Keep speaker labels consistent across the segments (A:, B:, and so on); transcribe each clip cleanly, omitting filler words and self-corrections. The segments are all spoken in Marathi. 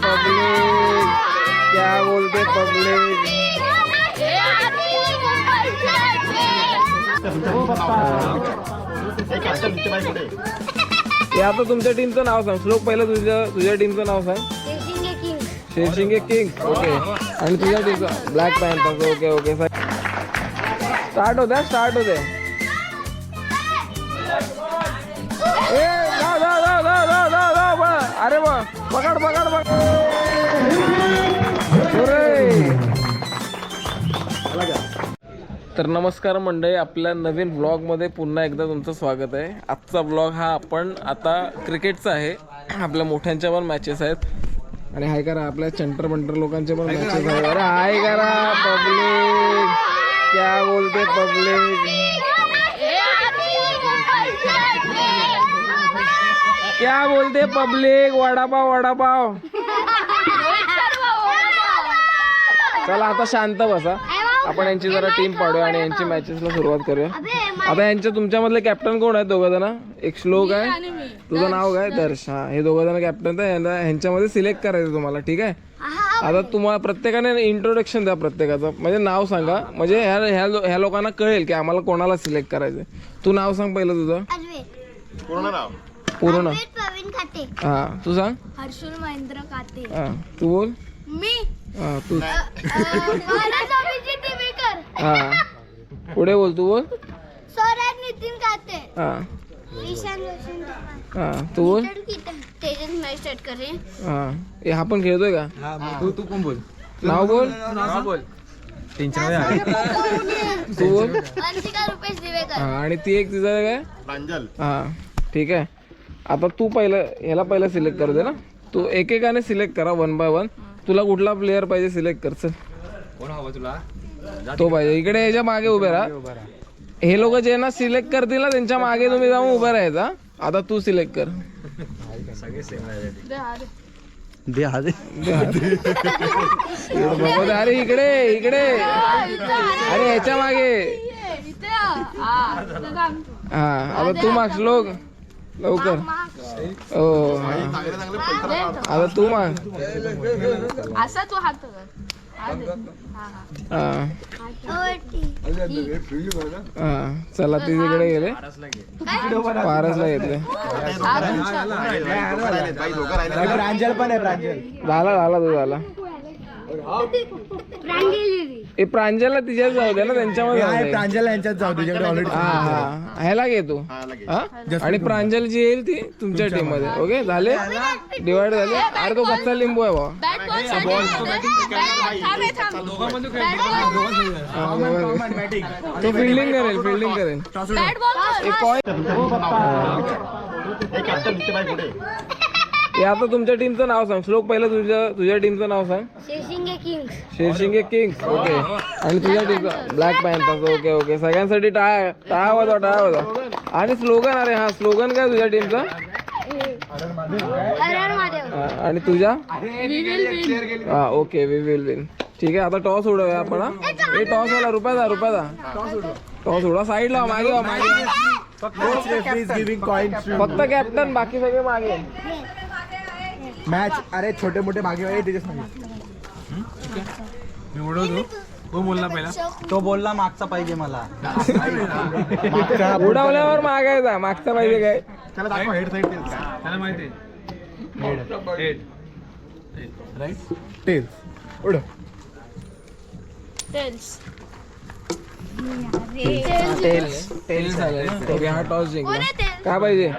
A: पब्लिक, क्या बोलते पब्लिक। हे आता तुमच्या टीमचं नाव सांग. श्लोक पहिलं तुझ्या टीमचं नाव सांग. शेरशिंगे किंग. ओके. आणि तुझ्या टीमचं black panthers. Okay okay. Start होते. अरे बा पकड. तर नमस्कार मंडळी, आपल्या नवीन व्लॉगमध्ये पुन्हा एकदा तुमचं स्वागत आहे. आजचा व्लॉग हा आपण आता क्रिकेटचा आहे. आपल्या मोठ्यांच्या पण मॅचेस आहेत आणि हाय करा आपल्या चंटर बंटर लोकांचे पण मॅचेस आहेत. अरे हाय करा पब्लिक, क्या बोलते पब्लिक, क्या बोलते पब्लिक. वडापाव. चला आता शांत बसा. आपण यांची जरा टीम पाडूया आणि यांची मॅचेसला सुरुवात करूया. आता यांच्या तुमच्यामधले कॅप्टन कोण आहेत? दोघं जण. एक श्लोक आहे, तुझं नाव काय? दर्श. हा, हे दोघं जण कॅप्टन आहे. ह्यांच्यामध्ये सिलेक्ट करायचं तुम्हाला. ठीक आहे. आता तुम्हाला प्रत्येकाने इंट्रोडक्शन द्या प्रत्येकाचं, म्हणजे नाव सांगा, म्हणजे ह्या लोकांना कळेल की आम्हाला कोणाला सिलेक्ट करायचं. तू नाव सांग पहिलं तुझं पूर्ण नाव. पूर्ण. हा, तू सांग.
B: हर्षुल महेंद्र काते.
A: हा, तू बोल.
B: मी.
A: हा, तू.
B: हा,
A: पुढे बोल. तू बोल.
B: स्वराज नितीन काते.
A: हा.
B: ईशान रोशन.
A: हा, तू बोल.
B: तेजस मॅच स्टार्ट करे.
A: हा, हा पण खेळतोय का?
C: तू पण बोल.
A: नाव बोल. तू बोल.
B: अंशिका रुपेश दिवेकर.
A: हा, आणि ती एक तिचं काय?
C: प्रांजल.
A: हा, ठीक आहे. आता तू पहिलं सिलेक्ट करू दे ना. तू एकेकाने सिलेक्ट करा 1 by 1. तुला कुठला प्लेअर पाहिजे सिलेक्ट कर. चल,
C: कोण हवा तुला?
A: तो पाहिजे. इकडे याच्या मागे उभे राहा. हे लोक जे ना सिलेक्ट करतील ना त्यांच्या मागे तुम्ही जाऊन उभं राहायचा. आता तू सिलेक्ट कर.
C: सगळे सेम आहे.
A: अरे इकडे अरे ह्याच्या मागे. हा, आता तू माग श्लोक लवकर. हो, आता तू माग.
B: असा तू हात
A: चला ती तिकडे गेले. पारसला घेतले.
C: प्रांजल पण आहे. प्रांजल
A: झाला तू झाला. ए प्रांजलला तिच्यात जाऊ दे ना, त्यांच्यामध्ये.
C: प्रांजल यांच्यात जाऊ तुझ्याकडे ऑलरेडी.
A: हा, ह्याला घे तू. आणि प्रांजल जी येईल ती तुमच्या टीम मध्ये. ओके, झाले डिवाइड झाले. अरे तो कच्चा लिंबू आहे बा. तो फिल्डिंग करेल. हे आता तुमच्या टीमचं नाव सांग. श्लोक पहिलं तुझ्या टीमचं नाव सांग. शेरशिंगे किंग्स. ओके. आणि तुझ्या टीमचं ब्लॅक पॅन्थर्स. ओके. सगळ्यांसाठी टाळा वाजवा. आणि स्लोगन. अरे हा, स्लोगन काय तुझ्या टीमचा? आणि तुझ्या? हा, ओके. We will win. ठीक आहे. आता टॉस उडवूया आपण. हे टॉस वाला रुपयाचा टॉस उडवा. साईडला मागे. फक्त कॅप्टन, बाकी सगळे मागे.
C: मॅच. अरे छोटे मोठे मागे त्याच्याच तो बोलला पहिला. तो बोलला मागचा पाहिजे मला.
A: उडवल्यावर मागायचा. मागचा पाहिजे काय?
C: त्याला दाखव. Head side tails. त्याला माहिती हेड राईट टेल्स. उडव.
A: टेल्स झालं. ओके, हा टॉस जिंकला. काय पाहिजे?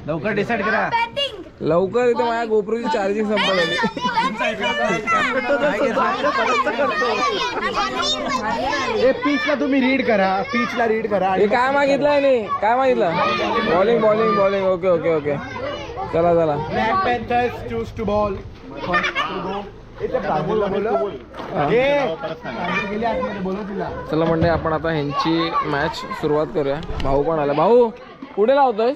C: लवकर डिसाईड करा.
A: लवकर. इथे माझ्या गोप्रोची चार्जिंग संपली.
C: पिचला तुम्ही रीड करा.
A: हे काय मागितलंय नाही? काय मागितलं? बॉलिंग. ओके. चला.
C: Black Panthers choose to bowl.
A: चला म्हणजे आपण आता ह्यांची मॅच सुरुवात करूया. भाऊ पण आला. भाऊ पुढे लावतोय.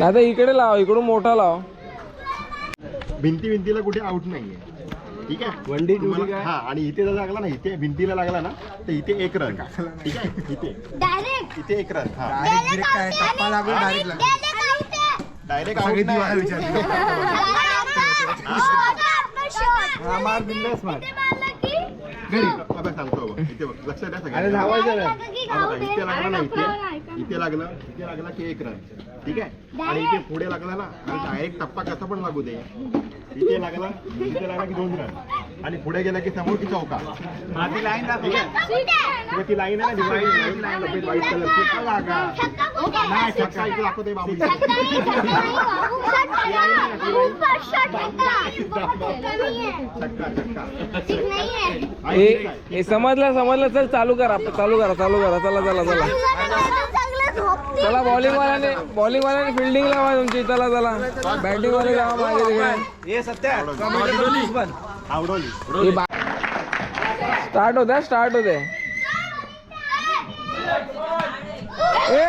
A: आता इकडे लाव. इकडून मोठा लाव.
C: भिंतीला कुठे आउट नाहीये.
D: ठीक आहे
C: वनडी
D: हा आणि इथे जर लागला ना इथे भिंतीला लागला ना तर इथे 1 रन ठीक आहे
B: डायरेक्ट
D: इथे 1 रन हा डायरेक्ट
C: सगळी दिवाळी विचारली.
D: मार बिंदास मार अबे सांगतो बघ. इथे बघ लक्ष द्या
C: अरे
D: सगळ्यांनी.
C: धावायचं नाही.
D: हा बघा, इथे लागला ना इथे लागलं की 1 रन ठीक आहे आणि इथे पुढे लागला ना आणि डायरेक्ट टप्पा कसा पण लागू दे इथे लागला की 2 रन आणि पुढे गेला की समोर की चौका
C: माझी लाईन
D: ठीक आहे किंवा ती लाईन आहे ना ती लाईन सफेद व्हाईट कलरची का लागा नाही छक्का इथे दाखवते बाबू इथे. छक्का छक्का
A: हे समजलं चल चालू करा चला चला बॉलिंग वाल्याने फिल्डिंग लावा तुमची चला बॅटिंग वाले जावा मागे तिकडे
C: हे सत्या
D: आवडवली
A: स्टार्ट होते ए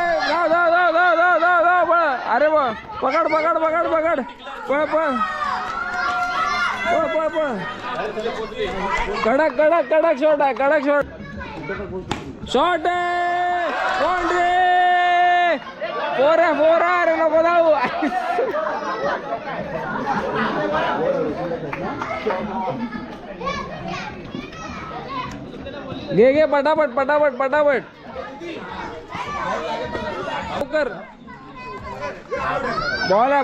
A: जाऊ पळ अरे पकड पळ कडक शॉट आहे शॉट बाउंड्री फोर अरे नको जाऊ घे पटापट कर बॉल आहे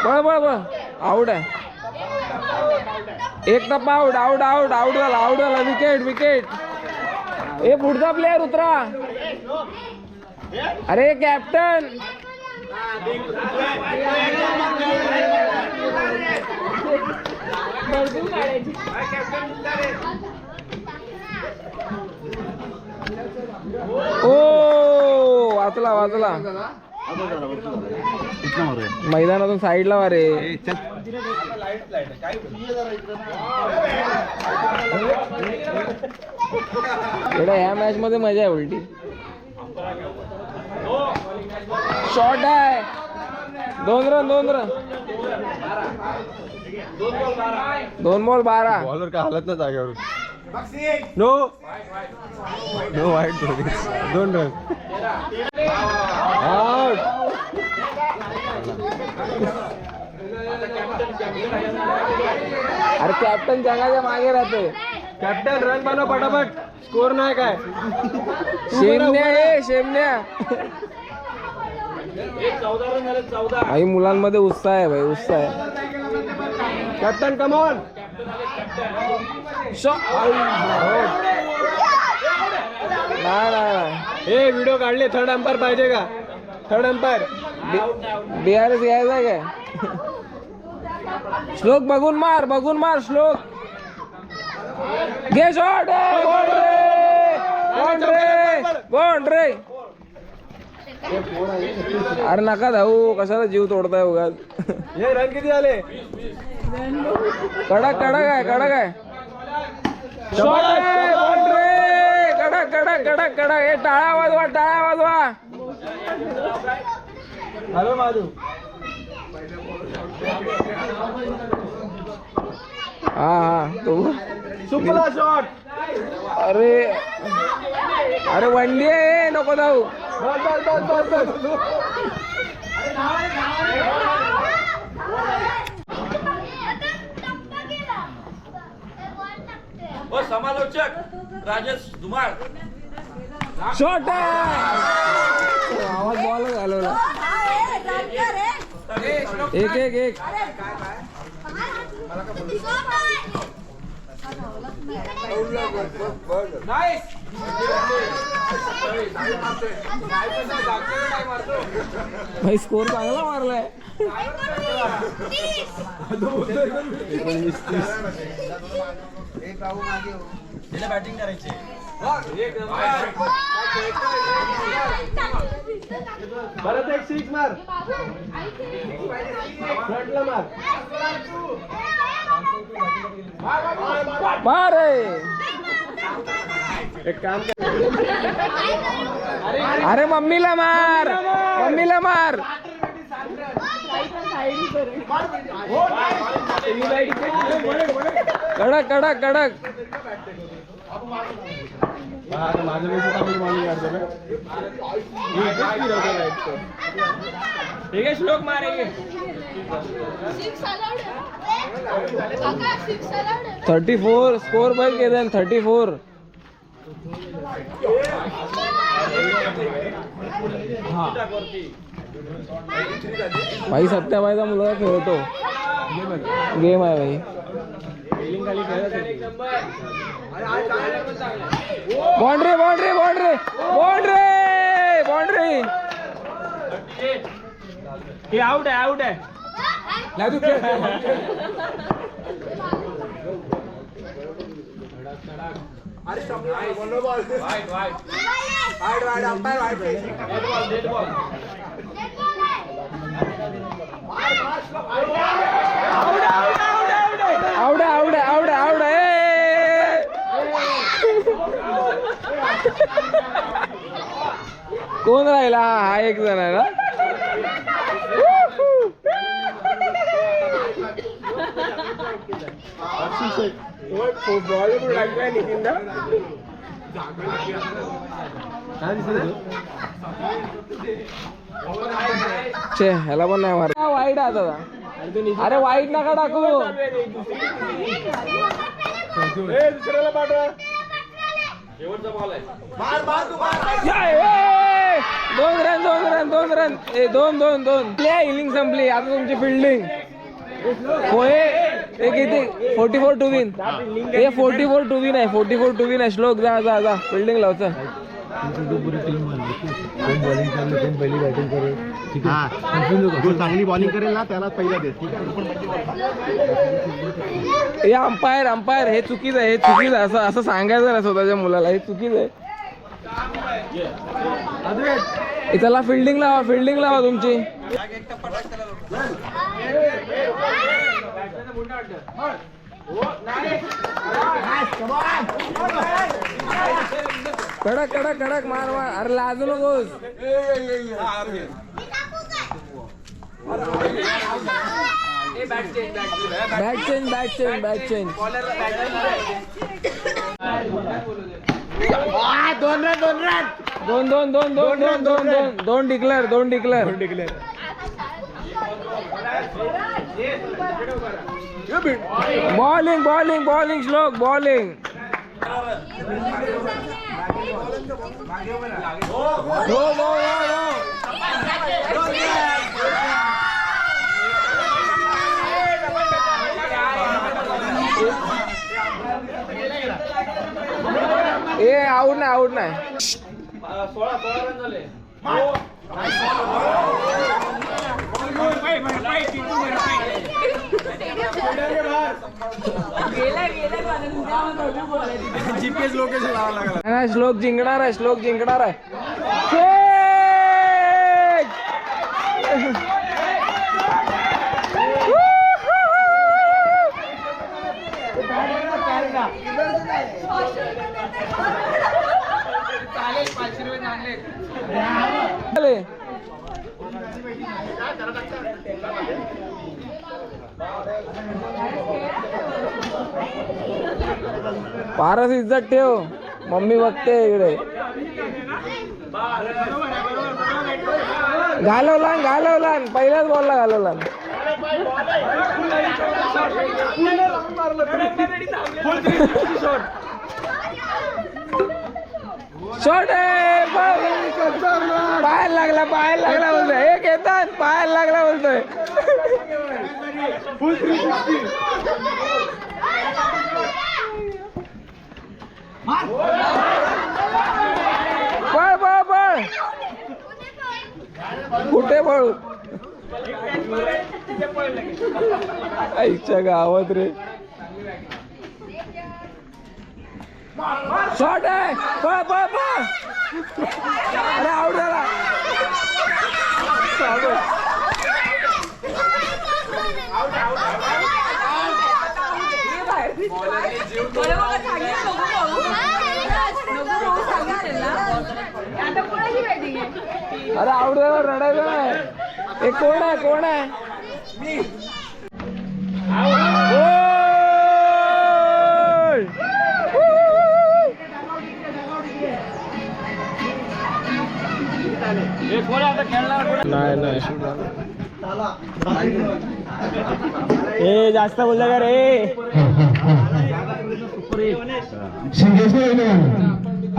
A: बळ आउट आहे एक टप्पा आउट झाला विकेट ए पुढचा प्लेयर उतरा अरे कॅप्टन ओ वाचला मैदानातून साईडला वा रे ह्या मॅच मध्ये मजा आहे उलटी शॉट आहे 2 रन 2 बॉल 12
D: बॉलर का हालत ना जागेवर
C: नो वाईट 2 रन आउट
A: अरे कॅप्टन जगाच्या मागे राहते
C: कॅप्टन रन बनव पटापट स्कोर नाही काय
A: शेमण्या आई मुलांमध्ये उत्साह आहे भाई उत्साह आहे
C: कॅप्टन कमॉन
A: नाही
C: हे व्हिडिओ काढले थर्ड अंपायर पाहिजे का थर्ड अंपायर
A: BRS यायचा काय श्लोक बघून मार श्लोक घे शॉट बाउंड्री अरे नका धावू कशाला जीव तोडताय उगाच
C: हे रन किती झाले
A: कडक आहे शॉट बाउंड्री कडक हे टाळ्या वाजवा
C: हॅलो माधू
A: हा तो
C: सुपला शॉट
A: अरे वनडी आहे नको जाऊ
C: बस
E: समालोचक राजेश धुमाळ
A: शॉट आवाज बॉल घालवला एक भाई स्कोर चांगला मारलाय
E: बॅटिंग करायची
C: परत एक 6 मार फ्रंटला मार
A: मारे
C: एक काम कर.
A: अरे मम्मीला मार, मम्मीला मार. कडक कडक कडक.
C: माझं पैसे टाकून मारून काढतो ना. ठीक आहे श्लोक मारे.
A: 34 स्कोर बैल केलं 34. भाई सत्याबाईचा मुलगा खेळतो. गेम आहे भाई. Boundary boundary boundary boundary boundary.
C: हे आउट आहे आउट आहे.
A: आवड आवड आवड आवड. कोण राहिला? हा एक जण आहे ना. छे ह्याला पण नाही मार. वाईट आहे आता. अरे वाईट नका टाकू.
C: दुसऱ्याला पाठवा.
E: शेवटचा बॉल आहे.
A: 2 run 2 run 2 run. 2 play. Inning संपली. आता तुमची फिल्डिंग होय. ते किती 44 टू विन. हे 44 टू विन आहे. 44 टू विन आहे. श्लोक जा जा जा फिल्डिंग लावचं.
C: पहिली बॅटिंग करेल.
D: जो चांगली बॉलिंग करेल ना त्याला पहिला दे. ठीक आहे.
A: हे अंपायर अंपायर हे चुकीचं आहे. हे चुकीचं आहे. असं सांगायचं ना स्वतःच्या मुलाला. हे चुकीचं आहे. त्याला फिल्डिंग लावा. फिल्डिंग लावा तुमची. कडक कडक कडक मार मार. अरे लाजू नकोस. Bat change bat change bat change. 2 declare 2 declare. Bowling bowling bowling श्लोक बॉलिंग. ए आउट नाही आउट नाही.
E: 16 रन झाले.
C: जीपीएस लोकेशन लावा लागला.
A: नाही, श्लोक जिंकणार आहे. श्लोक जिंकणार आहे. पारस इज्जत ठेव. मम्मी बघते इकडे. घालवला घालवला. पहिल्याच बॉलला घालवला. शॉट आहे. पायाला लागला पायाला लागला बोलतोय. एक येतात पायाला लागला बोलतोय. पळ पळ पळ. कुठे पळू? आईच्या गावात रे. शॉट आहे. पळ पळ पळ. अरे आउट झाला. अरे आवडलं रडायचं नाही. हे कोण आहे कोण आहे? नाही नाही ए जास्त बोलला का रे.
F: सिंगेश्वर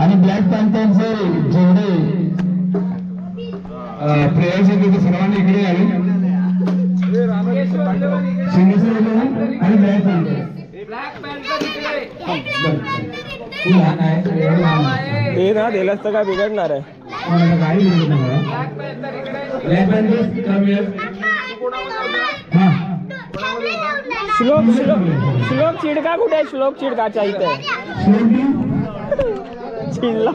F: आणि ब्लॅक पॅन्थरचे जेवढे प्लेयर्स आहेत ते सर्वांनी इकडे आले. सिंगेश्वर आणि ब्लॅक पॅन्थर
A: ते ना दिलंच तर काय बिघडणार आहे.
F: काही मिळत नाही. Black panther come here.
A: श्लोक श्लोक श्लोक चिडका कुठे आहे? श्लोक चिडकाच्या इथे चिडला.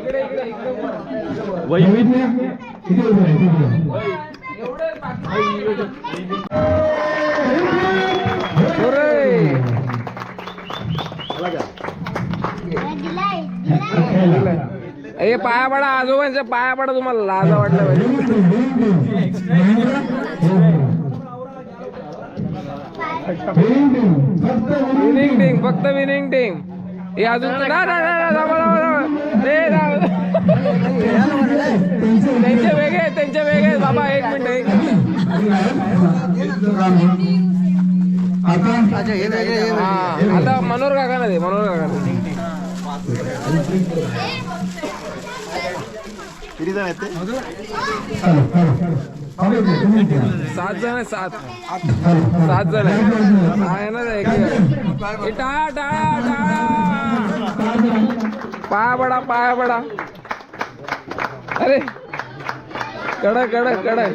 A: हे पाया पडा आजोबांच्या पाया पडा. तुम्हाला लाजा वाटलं पाहिजे. विनिंग टीम फक्त विनिंग टीम. हे अजून त्यांचे वेगळे त्यांचे वेगळे. बाबा एक मिनिट हा आता मनोहर काका दे. मनोहर काका
D: किती जण आहेत ते?
A: 7 जण आहे. 7 जण आहे ना. टाळा टाळा टाळा. पाया पडा पाया पडा. अरे कडक कडक कडक.